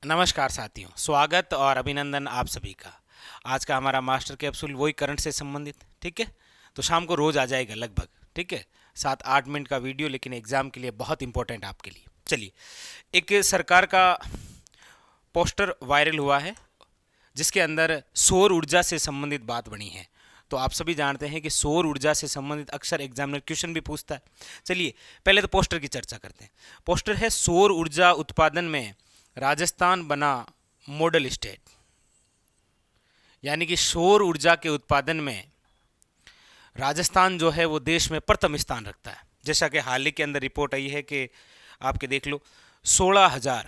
नमस्कार साथियों, स्वागत और अभिनंदन आप सभी का। आज का हमारा मास्टर कैप्सूल वही करंट से संबंधित, ठीक है। तो शाम को रोज आ जाएगा लगभग, ठीक है। 7-8 मिनट का वीडियो, लेकिन एग्जाम के लिए बहुत इंपॉर्टेंट आपके लिए। चलिए, एक सरकार का पोस्टर वायरल हुआ है जिसके अंदर सौर ऊर्जा से संबंधित बात बनी है। तो आप सभी जानते हैं कि सौर ऊर्जा से संबंधित अक्सर एग्जामिनर क्वेश्चन भी पूछता है। चलिए, पहले तो पोस्टर की चर्चा करते हैं। पोस्टर है, सौर ऊर्जा उत्पादन में राजस्थान बना मॉडल स्टेट। यानी कि सौर ऊर्जा के उत्पादन में राजस्थान जो है वो देश में प्रथम स्थान रखता है। जैसा कि हाल ही के अंदर रिपोर्ट आई है कि आपके देख लो 16,000,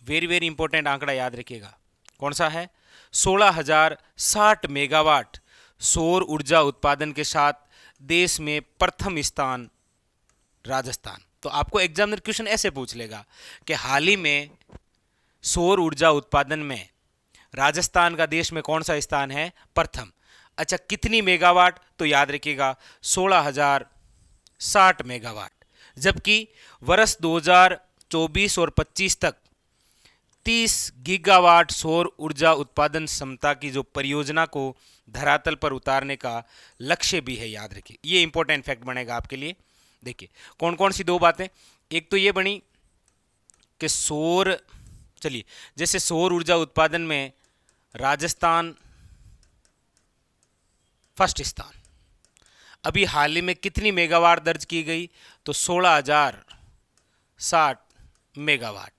वेरी वेरी इंपॉर्टेंट आंकड़ा याद रखिएगा। कौन सा है? 16,060 मेगावाट सौर ऊर्जा उत्पादन के साथ देश में प्रथम स्थान राजस्थान। तो आपको एग्जामिनर क्वेश्चन ऐसे पूछ लेगा कि हाल ही में सौर ऊर्जा उत्पादन में राजस्थान का देश में कौन सा स्थान है? प्रथम। अच्छा, कितनी मेगावाट? तो याद रखिएगा 16,060 मेगावाट। जबकि वर्ष 2024 और 25 तक 30 गीगावाट सौर ऊर्जा उत्पादन क्षमता की जो परियोजना को धरातल पर उतारने का लक्ष्य भी है। याद रखिए, ये इंपॉर्टेंट फैक्ट बनेगा आपके लिए। देखिए, कौन कौन सी दो बातें। एक तो ये बनी कि चलिए, जैसे सौर ऊर्जा उत्पादन में राजस्थान फर्स्ट स्थान। अभी हाल ही में कितनी मेगावाट दर्ज की गई? तो 16,060 मेगावाट।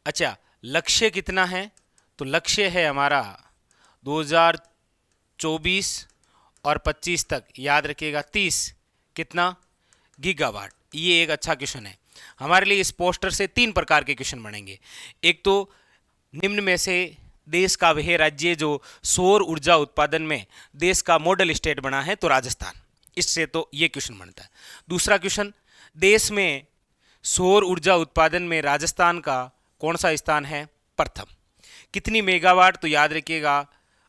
अच्छा, लक्ष्य कितना है? तो लक्ष्य है हमारा 2024 और 25 तक, याद रखिएगा 30 कितना गीगावाट। ये एक अच्छा क्वेश्चन है हमारे लिए। इस पोस्टर से 3 प्रकार के क्वेश्चन बनेंगे। एक तो निम्न में से देश का वह राज्य जो सौर ऊर्जा उत्पादन में देश का मॉडल स्टेट बना है, तो राजस्थान। इससे तो ये क्वेश्चन बनता है। दूसरा क्वेश्चन, देश में सौर ऊर्जा उत्पादन में राजस्थान का कौन सा स्थान है? प्रथम। कितनी मेगावाट? तो याद रखिएगा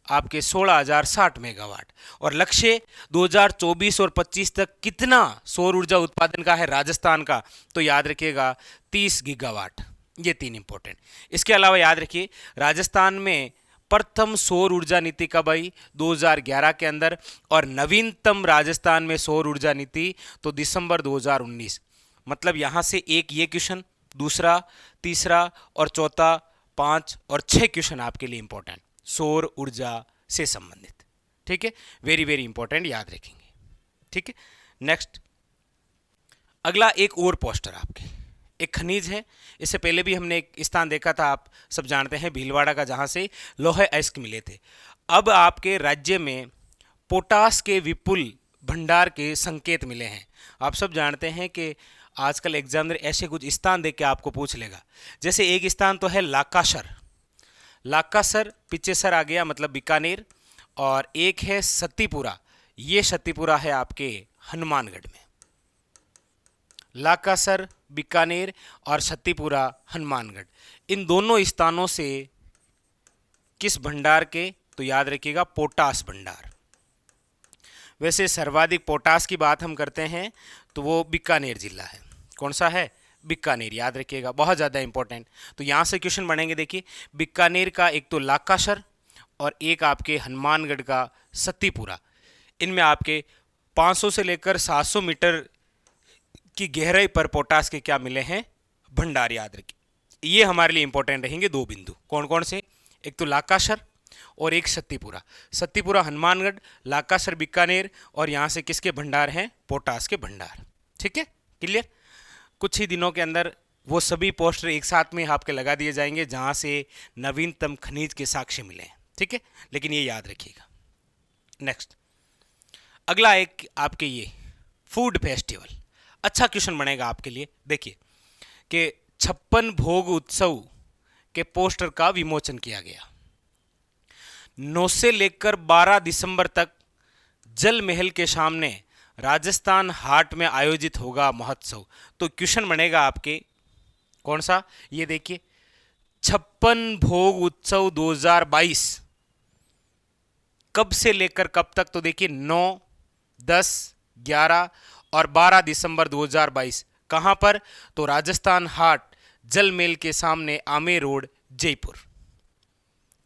आपके 16,060 मेगावाट। और लक्ष्य 2024 और 25 तक कितना सौर ऊर्जा उत्पादन का है राजस्थान का? तो याद रखिएगा 30 गीगावाट। ये 3 इंपॉर्टेंट। इसके अलावा याद रखिए, राजस्थान में प्रथम सौर ऊर्जा नीति कब आई? 2011 के अंदर। और नवीनतम राजस्थान में सौर ऊर्जा नीति तो दिसंबर 2019। मतलब यहां से एक ये क्वेश्चन, दूसरा, तीसरा और चौथा, 5 और 6 क्वेश्चन आपके लिए इंपॉर्टेंट सौर ऊर्जा से संबंधित, ठीक है। वेरी वेरी इंपॉर्टेंट, याद रखेंगे, ठीक है। नेक्स्ट, अगला एक और पोस्टर आपके, एक खनिज है। इससे पहले भी हमने एक स्थान देखा था, आप सब जानते हैं, भीलवाड़ा का, जहां से लोहे अयस्क मिले थे। अब आपके राज्य में पोटास के विपुल भंडार के संकेत मिले हैं। आप सब जानते हैं कि आजकल एग्जामिनर ऐसे कुछ स्थान देख के आपको पूछ लेगा। जैसे एक स्थान तो है लाकासर, लाकासर पीछे सर आ गया, मतलब बीकानेर। और एक है सत्तीपुरा, ये सत्तीपुरा है आपके हनुमानगढ़ में। लाकासर, बीकानेर और सत्तीपुरा, हनुमानगढ़, इन दोनों स्थानों से किस भंडार के? तो याद रखिएगा पोटास भंडार। वैसे सर्वाधिक पोटास की बात हम करते हैं तो वो बीकानेर जिला है। कौन सा है? बीकानेर, याद रखिएगा, बहुत ज़्यादा इंपॉर्टेंट। तो यहाँ से क्वेश्चन बनेंगे। देखिए, बीकानेर का एक तो लाकासर और एक आपके हनुमानगढ़ का सत्तीपुरा। इनमें आपके 500 से लेकर 700 मीटर की गहराई पर पोटास के क्या मिले हैं? भंडार, याद रखिए। ये हमारे लिए इंपॉर्टेंट रहेंगे 2 बिंदु। कौन कौन से? एक तो लाकासर और एक सत्तीपुरा। सत्तीपुरा हनुमानगढ़, लाकासर बीकानेर, और यहाँ से किसके भंडार हैं? पोटास के भंडार, ठीक है, क्लियर। कुछ ही दिनों के अंदर वो सभी पोस्टर एक साथ में आपके लगा दिए जाएंगे जहाँ से नवीनतम खनिज के साक्ष्य मिले हैं, ठीक है, लेकिन ये याद रखिएगा। नेक्स्ट, अगला एक आपके ये फूड फेस्टिवल, अच्छा क्वेश्चन बनेगा आपके लिए। देखिए कि 56 भोग उत्सव के पोस्टर का विमोचन किया गया। 9 से लेकर 12 दिसंबर तक जल महल के सामने राजस्थान हाट में आयोजित होगा महोत्सव। तो क्वेश्चन बनेगा आपके कौन सा? ये देखिए, 56 भोग उत्सव 2022 कब से लेकर कब तक? तो देखिए 9, 10, 11 और 12 दिसंबर 2022। कहां पर? तो राजस्थान हाट जल महल के सामने, आमेर रोड, जयपुर।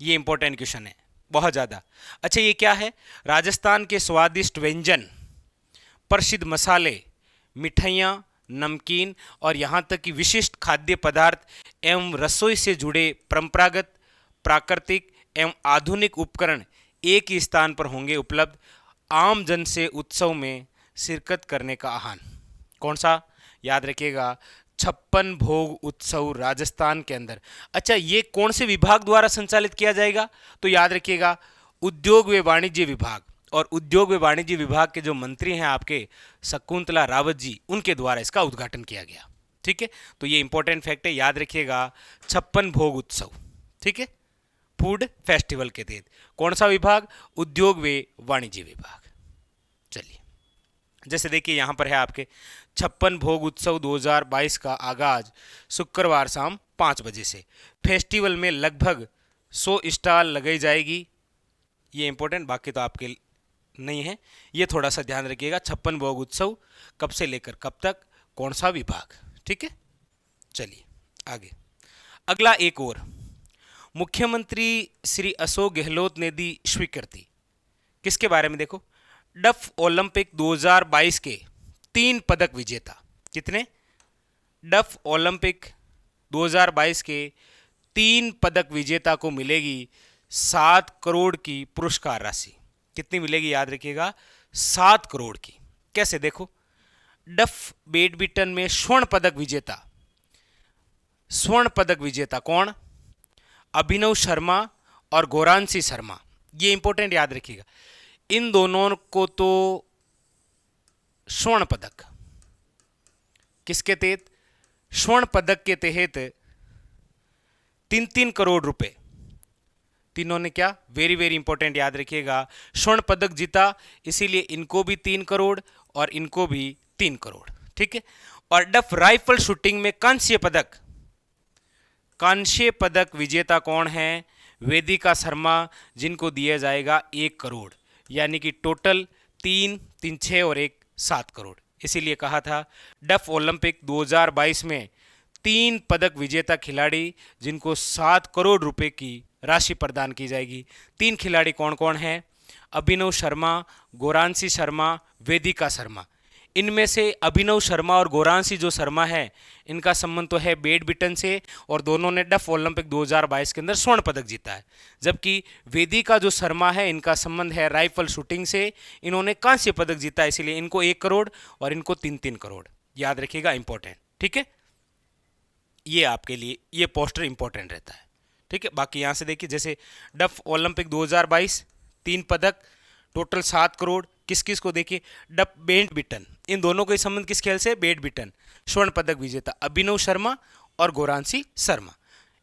ये इंपॉर्टेंट क्वेश्चन है बहुत ज़्यादा। अच्छा ये क्या है? राजस्थान के स्वादिष्ट व्यंजन, प्रसिद्ध मसाले, मिठाइयाँ, नमकीन और यहाँ तक कि विशिष्ट खाद्य पदार्थ एवं रसोई से जुड़े परंपरागत, प्राकृतिक एवं आधुनिक उपकरण एक ही स्थान पर होंगे उपलब्ध। आम जन से उत्सव में शिरकत करने का आह्वान। कौन सा? याद रखिएगा, 56 भोग उत्सव राजस्थान के अंदर। अच्छा ये कौन से विभाग द्वारा संचालित किया जाएगा? तो याद रखिएगा, उद्योग व वाणिज्य विभाग। और उद्योग व वाणिज्य विभाग के जो मंत्री हैं आपके शकुंतला रावत जी, उनके द्वारा इसका उद्घाटन किया गया। ठीक है, तो ये इंपॉर्टेंट फैक्ट है, याद रखिएगा, 56 भोग उत्सव। ठीक है, फूड फेस्टिवल के तहत। कौन सा विभाग? उद्योग व वाणिज्य विभाग। चलिए, जैसे देखिए यहाँ पर है आपके 56 भोग उत्सव 2022 का आगाज शुक्रवार शाम 5 बजे से। फेस्टिवल में लगभग 100 स्टॉल लगाई जाएगी। ये इंपॉर्टेंट, बाकी तो आपके नहीं है, ये थोड़ा सा ध्यान रखिएगा। 56 भोग उत्सव कब से लेकर कब तक, कौन सा विभाग। ठीक है, चलिए आगे। अगला एक और, मुख्यमंत्री श्री अशोक गहलोत ने दी स्वीकृति। किसके बारे में? देखो, डफ ओलंपिक 2022 के 3 पदक विजेता। कितने? डफ ओलंपिक 2022 के 3 पदक विजेता को मिलेगी 7 करोड़ की पुरस्कार राशि। कितनी मिलेगी? याद रखिएगा, 7 करोड़ की। कैसे? देखो, डफ बैडमिंटन में स्वर्ण पदक विजेता, स्वर्ण पदक विजेता कौन? अभिनव शर्मा और गौरांशी शर्मा। ये इंपॉर्टेंट, याद रखिएगा, इन दोनों को तो स्वर्ण पदक, किसके तहत? स्वर्ण पदक के तहत 3-3 करोड़ रुपए तीनों ने क्या? वेरी वेरी इंपॉर्टेंट, याद रखिएगा, स्वर्ण पदक जीता, इसीलिए इनको भी 3 करोड़ और इनको भी 3 करोड़। ठीक है, और डफ राइफल शूटिंग में कांस्य पदक, कांस्य पदक विजेता कौन है? वेदिका शर्मा, जिनको दिया जाएगा 1 करोड़। यानी कि टोटल 3, 3, 6 और 1, 7 करोड़। इसीलिए कहा था डफ ओलंपिक 2022 में 3 पदक विजेता खिलाड़ी जिनको 7 करोड़ रुपए की राशि प्रदान की जाएगी। 3 खिलाड़ी कौन कौन हैं? अभिनव शर्मा, गौरांशी शर्मा, वेदिका शर्मा। इनमें से अभिनव शर्मा और गौरांशी जो शर्मा है, इनका संबंध तो है बैडमिंटन से और दोनों ने डफ ओलंपिक 2022 के अंदर स्वर्ण पदक जीता है। जबकि वेदिका जो शर्मा है, इनका संबंध है राइफल शूटिंग से, इन्होंने कांस्य पदक जीता है, इसलिए इनको 1 करोड़ और इनको 3-3 करोड़। याद रखिएगा, इंपॉर्टेंट। ठीक है, ये आपके लिए ये पोस्टर इंपॉर्टेंट रहता है। ठीक है, बाकी यहाँ से देखिए, जैसे डफ ओलंपिक 2022 3 पदक, टोटल 7 करोड़। किस किस को? देखिए, डफ बैडमिंटन, इन दोनों का संबंध किस खेल से? बैडमिंटन। स्वर्ण पदक विजेता अभिनव शर्मा और गौरांशी शर्मा,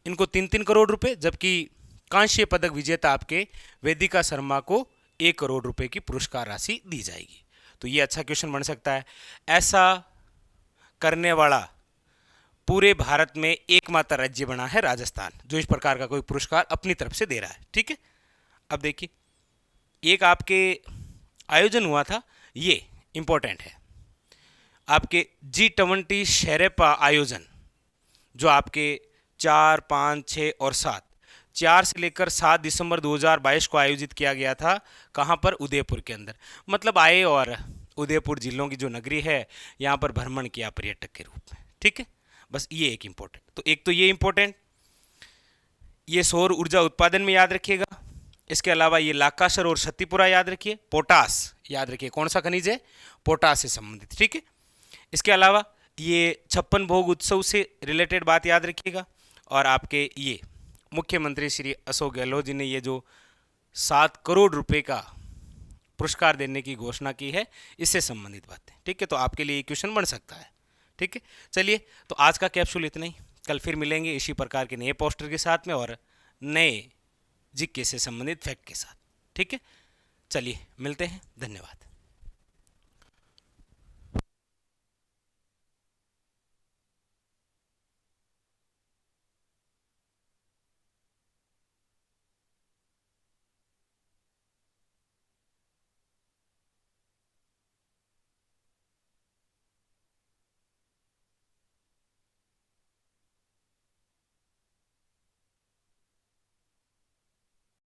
इनको 3-3 करोड़ रुपए। जबकि कांस्य पदक विजेता आपके वेदिका शर्मा को 1 करोड़ रुपए की पुरस्कार राशि दी जाएगी। तो ये अच्छा क्वेश्चन बन सकता है। ऐसा करने वाला पूरे भारत में एकमात्र राज्य बना है राजस्थान, जो इस प्रकार का कोई पुरस्कार अपनी तरफ से दे रहा है। ठीक है, अब देखिए, एक आपके आयोजन हुआ था, ये इंपॉर्टेंट है, आपके G20 शेरेपा आयोजन, जो आपके 4, 5, 6 और 7, 4 से लेकर 7 दिसंबर 2022 को आयोजित किया गया था। कहाँ पर? उदयपुर के अंदर। मतलब आए और उदयपुर जिलों की जो नगरी है, यहाँ पर भ्रमण किया पर्यटक के रूप में। ठीक है, बस ये एक इंपॉर्टेंट। तो एक तो ये इंपॉर्टेंट, ये सौर ऊर्जा उत्पादन में याद रखिएगा। इसके अलावा ये लाकाशर और सतीपुरा याद रखिए। पोटास याद रखिए, कौन सा खनिज है? पोटास से संबंधित। ठीक है, इसके अलावा ये 56 भोग उत्सव से रिलेटेड बात याद रखिएगा। और आपके ये मुख्यमंत्री श्री अशोक गहलोत जी ने ये जो 7 करोड़ रुपए का पुरस्कार देने की घोषणा की है, इससे संबंधित बातें। ठीक है, तो आपके लिए क्वेश्चन बन सकता है। ठीक है, चलिए, तो आज का कैप्सूल इतना ही। कल फिर मिलेंगे इसी प्रकार के नए पोस्टर के साथ में और नए जीके से संबंधित फैक्ट के साथ। ठीक है, चलिए मिलते हैं, धन्यवाद।